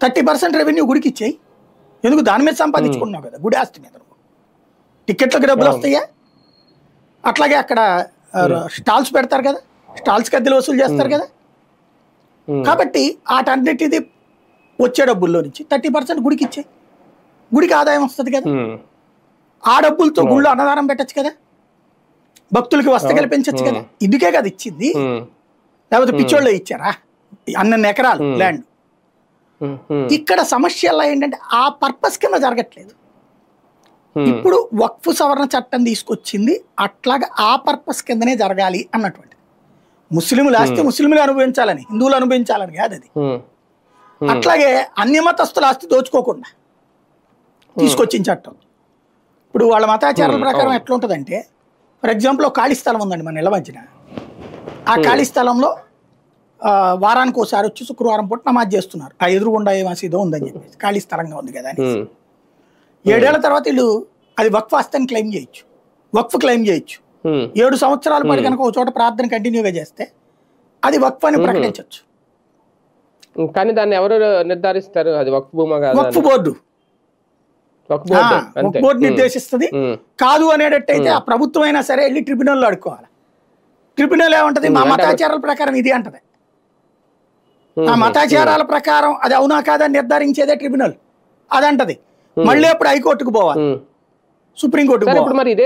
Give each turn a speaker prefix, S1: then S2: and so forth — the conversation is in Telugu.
S1: 30% రెవెన్యూ గుడికి ఇచ్చేయి. ఎందుకు దాని మీద సంపాదించుకుంటున్నావు కదా, గుడి ఆస్తి మీద. టికెట్లకు డబ్బులు వస్తాయా? అట్లాగే అక్కడ స్టాల్స్ పెడతారు కదా, స్టాల్స్కి అద్దెలు వసూలు చేస్తారు కదా. కాబట్టి వాటన్నిటిది వచ్చే డబ్బుల్లో నుంచి 30% గుడికి ఇచ్చేయి. గుడికి ఆదాయం వస్తుంది కదా. ఆ డబ్బులతో గుళ్ళు అన్నదానం పెట్టచ్చు కదా, భక్తులకి వసతి కల్పించచ్చు కదా. ఇదికే కదా ఇచ్చింది. లేకపోతే పిచ్చోళ్ళు ఇచ్చారా అన్న ఎకరాలు ల్యాండ్? ఇక్కడ సమస్య ఎలా ఏంటంటే ఆ పర్పస్ కింద జరగట్లేదు. ఇప్పుడు వక్ఫ్ సవరణ చట్టం తీసుకొచ్చింది అట్లాగా ఆ పర్పస్ కిందనే జరగాలి అన్నటువంటి. ముస్లింలు ఆస్తి ముస్లింలు అనుభవించాలని, హిందువులు అనుభవించాలని కాదు అది. అట్లాగే అన్యమతస్తుల ఆస్తి దోచుకోకుండా తీసుకొచ్చిన చట్టం. ఇప్పుడు వాళ్ళ మతాచారాల ప్రకారం ఎట్లా ఉంటుందంటే, ఫర్ ఎగ్జాంపుల్ ఒక ఖాళీ స్థలం ఉందండి మన ఇళ్ళ మధ్యన. ఆ ఖాళీ స్థలంలో వారానికి ఒకసారి వచ్చి శుక్రవారం పూట నమాజ్ చేస్తున్నారు. ఆ ఎదురుగుండా ఏ మసీదో ఉందని చెప్పేసి, ఖాళీ స్థలంగా ఉంది కదా అని. 7 ఏళ్ల తర్వాత వీళ్ళు అది వక్ఫ్ ఆస్తిని క్లెయిమ్ చేయొచ్చు, వక్ఫ్ క్లెయిమ్ చేయొచ్చు. 7 సంవత్సరాల పాటు కనుక ఒక చోట ప్రార్థన కంటిన్యూగా చేస్తే అది వక్ఫ్ అని ప్రకటించవచ్చు.
S2: కానీ దాన్ని ఎవరు నిర్ధారిస్తారు? అది వక్ఫ్ భూమా కాదు,
S1: వక్ఫ్ బోర్డు. వక్ఫ్ బోర్డు నిర్దేశిస్తుంది. కాదు అనేటట్టయితే ఆ ప్రభుత్వం అయినా సరే వెళ్ళి ట్రిబ్యునల్లో అడుక్కోవాలి. ట్రిబ్యునల్ ఏమంటది, మా మతాచారాల ప్రకారం ఇది అంటది. ఆ మతాచారాల ప్రకారం అది అవునా కాదని నిర్ధారించేదే ట్రిబ్యునల్, అదంటది. మళ్ళీ అప్పుడు హైకోర్టుకు పోవాలి, సుప్రీంకోర్టుకు పోవాలి.
S2: మరి ఇదే